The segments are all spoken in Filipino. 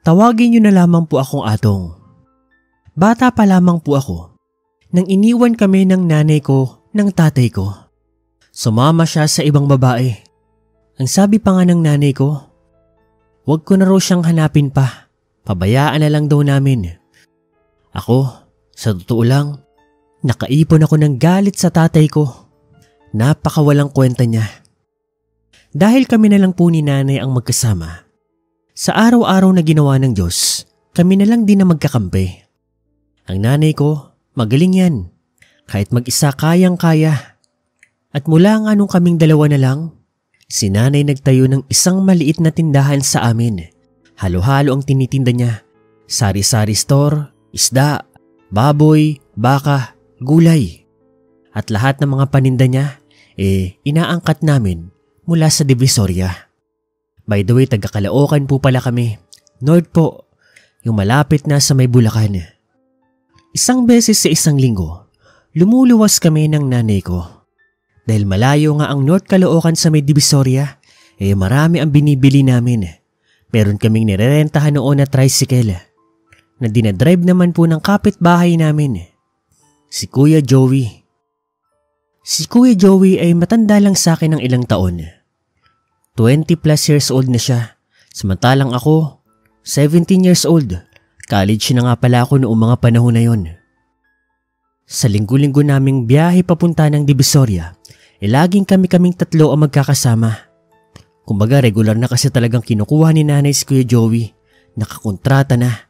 Tawagin niyo na lamang po akong Atong. Bata pa lamang po ako nang iniwan kami ng nanay ko ng tatay ko. Sumama siya sa ibang babae. Ang sabi pa nga ng nanay ko, huwag ko na raw siyang hanapin pa. Pabayaan na lang daw namin. Ako, sa totoo lang, nakaipon ako ng galit sa tatay ko. Napakawalang kwenta niya. Dahil kami na lang po ni nanay ang magkasama, sa araw-araw na ginawa ng Diyos, kami na lang din na magkakampi. Ang nanay ko, magaling yan. Kahit mag-isa kayang-kaya. At mula nga nung kaming dalawa na lang, si nanay nagtayo ng isang maliit na tindahan sa amin. Halo-halo ang tinitinda niya. Sari-sari store, isda, baboy, baka, gulay. At lahat ng mga paninda niya, inaangkat namin mula sa Divisoria. By the way, taga Caloocan po pala kami. North po, yung malapit na sa may Bulacan. Isang beses sa isang linggo, lumuluwas kami ng nanay ko. Dahil malayo nga ang North Caloocan sa may Divisoria, marami ang binibili namin. Meron kaming nirerentahan noon na tricycle na dinadrive naman po ng kapitbahay namin, si Kuya Joey. Si Kuya Joey ay matanda lang sa akin ng ilang taon. 20 plus years old na siya, samantalang ako 17 years old. College na nga pala ako noong mga panahon na yon. Sa linggo-linggo naming biyahe papunta ng Divisoria, laging kaming tatlo ang magkakasama. Kumbaga regular na kasi talagang kinukuha ni nanay si Kuya Joey. Nakakontrata na.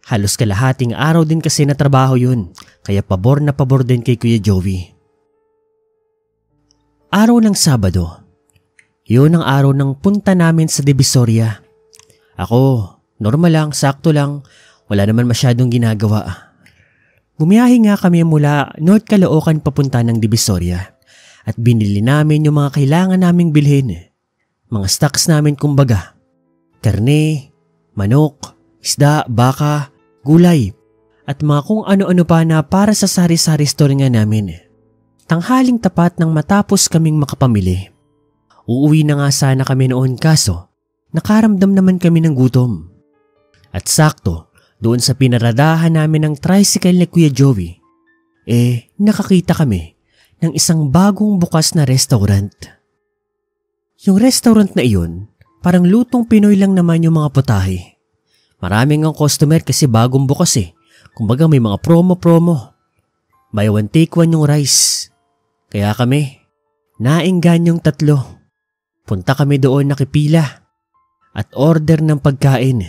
Halos kalahating araw din kasi na trabaho yun, kaya pabor na pabor din kay Kuya Joey. Araw ng Sabado. Yun ang araw ng punta namin sa Divisoria. Ako, normal lang, sakto lang, wala naman masyadong ginagawa. Bumiyahe nga kami mula North Caloocan papunta ng Divisoria at binili namin yung mga kailangan naming bilhin. Mga stocks namin kumbaga. Karne, manok, isda, baka, gulay, at mga kung ano-ano pa na para sa sari-sari store nga namin. Tanghaling tapat nang matapos kaming makapamili. Uuwi na nga sana kami noon kaso nakaramdam naman kami ng gutom. At sakto, doon sa pinaradahan namin ng tricycle ni Kuya Joey, nakakita kami ng isang bagong bukas na restaurant. Yung restaurant na iyon, parang lutong Pinoy lang naman yung mga putahe. Maraming ang customer kasi bagong bukas Kumbaga may mga promo. Buy one take one yung rice. Kaya kami, nainggan yung tatlo. Punta kami doon nakipila at order ng pagkain.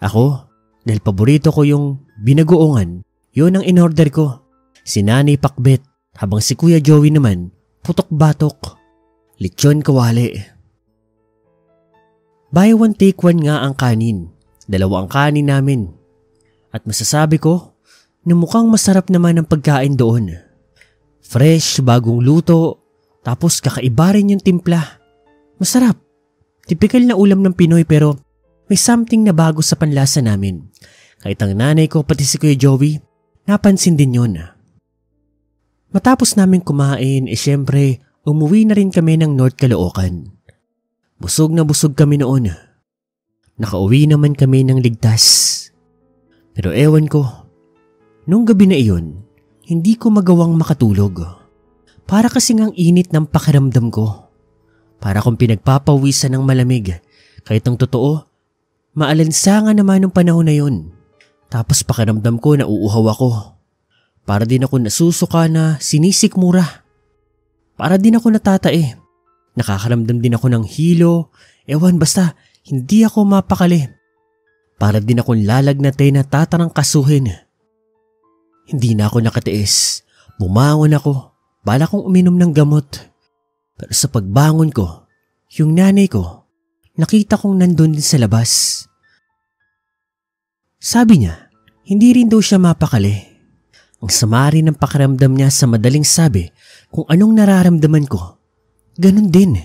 Ako, dahil paborito ko yung binagoongan, yun ang in-order ko. Si Nanay Pakbet, habang si Kuya Joey naman, putok-batok. Lechon kawali. Buy one take one nga ang kanin. 2 ang kanin namin. At masasabi ko na mukhang masarap naman ang pagkain doon. Fresh, bagong luto, tapos kakaiba rin yung timpla. Masarap. Tipikal na ulam ng Pinoy pero may something na bago sa panlasa namin. Kahit ang nanay ko pati si Kuya Joey, napansin din yun. Matapos namin kumain, syempre, umuwi na rin kami ng North Caloocan. Busog na busog kami noon. Nakauwi naman kami ng ligtas. Pero ewan ko, nung gabi na iyon, hindi ko magawang makatulog. Para kasing ang init ng pakiramdam ko. Para kung pinagpapawisan ng malamig. Kahit ang totoo, maalansangan naman ng panahon na yun. Tapos pakiramdam ko na uuhaw ako. Para din ako nasusuka na sinisikmura. Para din ako natatae. Nakakaramdam din ako ng hilo. Ewan basta hindi ako mapakali. Para din akong lalagnate na tatarangkasuhin. Hindi na ako nakatiis. Bumangon ako. Bala kong uminom ng gamot. Pero sa pagbangon ko, yung nanay ko, nakita kong nandun din sa labas. Sabi niya, hindi rin daw siya mapakali. Ang sama rin ng pakiramdam niya sa madaling sabi kung anong nararamdaman ko. Ganun din.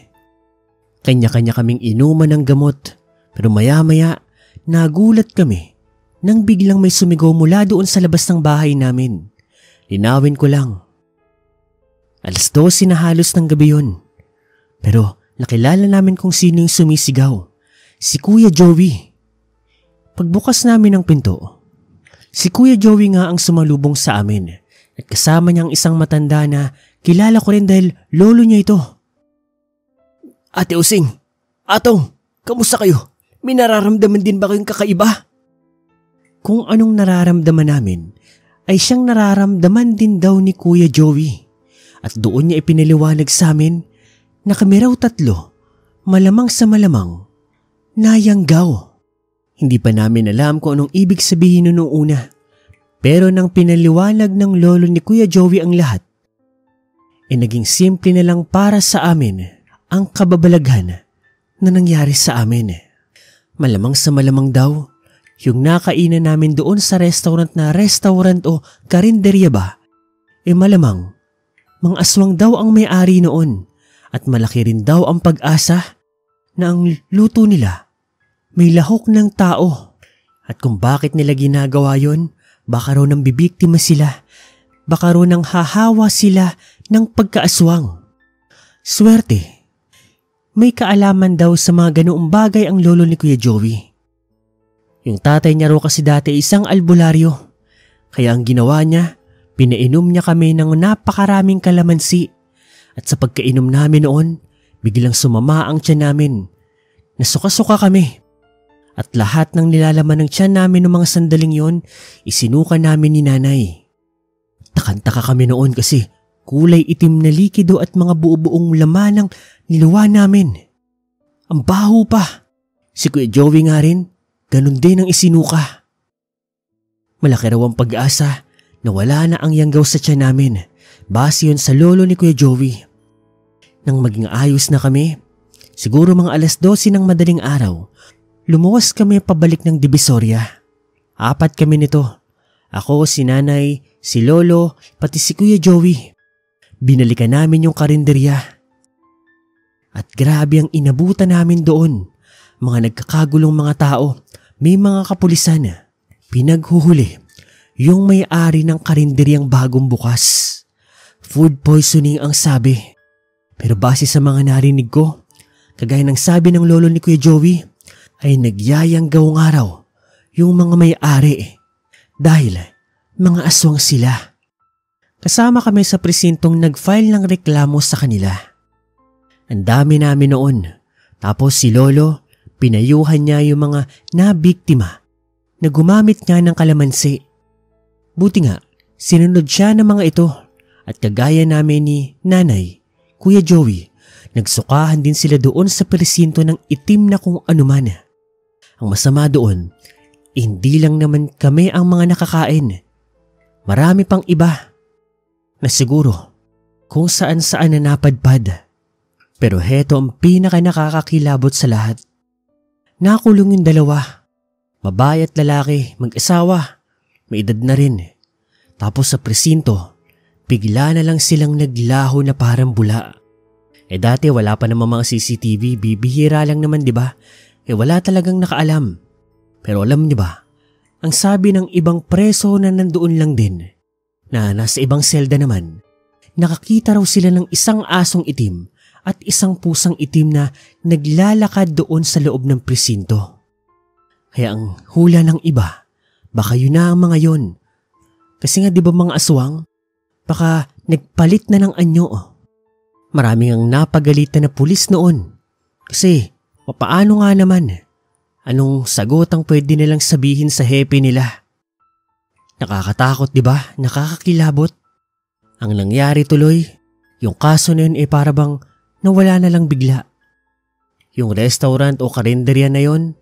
Kanya-kanya kaming inuman ng gamot pero maya-maya nagulat kami nang biglang may sumigaw mula doon sa labas ng bahay namin. Linawin ko lang. 12:00 na halos ng gabi yun. Pero nakilala namin kung sino yung sumisigaw. Si Kuya Joey. Pagbukas namin ng pinto, si Kuya Joey nga ang sumalubong sa amin at kasama niyang isang matanda na kilala ko rin dahil lolo niya ito. Ate Using, Atong, kamusta kayo? May nararamdaman din ba kayong kakaiba? Kung anong nararamdaman namin ay siyang nararamdaman din daw ni Kuya Joey at doon niya ipinaliwanag sa amin na kami raw tatlo, malamang sa malamang, nayanggaw. Hindi pa namin alam kung anong ibig sabihin noong una. Pero nang pinaliwanag ng lolo ni Kuya Joey ang lahat, naging simple na lang para sa amin ang kababalaghan na nangyari sa amin. Malamang sa malamang daw, yung nakainan namin doon sa restaurant o karinderya ba, malamang, mga aswang daw ang may-ari noon at malaki rin daw ang pag-asa na ang luto nila may lahok ng tao. At kung bakit nila ginagawa yon, baka raw nang bibiktima sila, baka raw nang hahawa sila ng pagkaaswang. Swerte, may kaalaman daw sa mga ganoong bagay ang lolo ni Kuya Joey. Yung tatay niya raw kasi dati isang albularyo, kaya ang ginawa niya, pinainom niya kami ng napakaraming kalamansi at sa pagkainom namin noon, biglang sumama ang tiyan namin. Nasuka-suka kami. At lahat ng nilalaman ng tiyan namin ng mga sandaling yon, isinuka namin ni nanay. Takantaka kami noon kasi kulay itim na likido at mga buo-buong laman ng niluwa namin. Ang baho pa. Si Kuya Joey nga rin, ganun din ang isinuka. Malaki raw ang pag-asa na wala na ang yanggaw sa tiyan namin, base yun sa lolo ni Kuya Joey. Nang maging ayos na kami, siguro mga 12:00 ng madaling araw, lumuwas kami pabalik ng Divisoria. 4 kami nito. Ako, si nanay, si lolo, pati si Kuya Joey. Binalikan namin yung karinderya. At grabe ang inabutan namin doon. Mga nagkakagulong mga tao, may mga kapulisan. Pinaghuhuli yung may-ari ng karinderyang bagong bukas. Food poisoning ang sabi. Pero base sa mga narinig ko, kagaya ng sabi ng lolo ni Kuya Joey, ay nagyayanggaw ng araw yung mga may-ari dahil mga aswang sila. Kasama kami sa presintong nag-file ng reklamo sa kanila. Ang dami namin noon. Tapos si lolo, pinayuhan niya yung mga nabiktima na gumamit nga ng kalamansi. Buti nga, sinunod siya ng mga ito at kagaya namin ni nanay, Kuya Joey, nagsukahan din sila doon sa presinto ng itim na kung anuman. Ang masama doon, hindi lang naman kami ang mga nakakain. Marami pang iba na siguro kung saan-saan na napadpad. Pero heto ang pinaka nakakakilabot sa lahat. Nakulong yung 2, babae at lalaki, mag-asawa, may edad na rin. Tapos sa presinto, bigla na lang silang naglaho na parang bula. Dati wala pa namang mga CCTV, bibihira lang naman 'di ba? Wala talagang nakaalam. Pero alam niyo ba, ang sabi ng ibang preso na nandoon lang din, na nasa ibang selda naman, nakakita raw sila ng isang asong itim at isang pusang itim na naglalakad doon sa loob ng presinto. Kaya ang hula ng iba, baka yun na ang mga yon. Kasi nga 'di ba mga aswang, baka nagpalit na ng anyo. Maraming ang napagalitan na pulis noon. Kasi papaano nga naman? Anong sagot ang pwede nilang sabihin sa hepe nila? Nakakatakot 'di ba? Nakakakilabot. Ang nangyari tuloy, yung kaso na yun para bang nawala na lang bigla. Yung restaurant o karinderya na yon,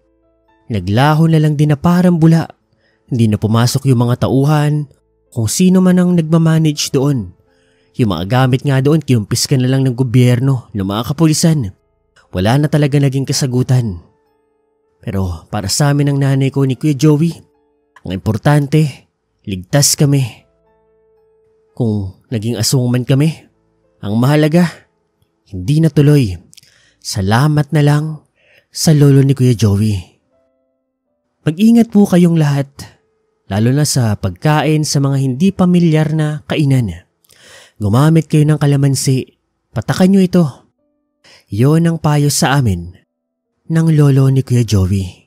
naglaho na lang din na parang bula. Hindi na pumasok yung mga tauhan, kung sino man ang nagmamanage doon. Yung mga gamit nga doon, kinumpiska na lang ng gobyerno, ng mga kapulisan. Wala na talaga naging kasagutan. Pero para sa amin ng nanay ko ni Kuya Joey, ang importante, ligtas kami. Kung naging aswang man kami, ang mahalaga, hindi na tuloy. Salamat na lang sa lolo ni Kuya Joey. Mag-ingat po kayong lahat, lalo na sa pagkain sa mga hindi pamilyar na kainan. Gumamit kayo ng kalamansi, patakan nyo ito. Yon ang payo sa amin ng lolo ni Kuya Joey.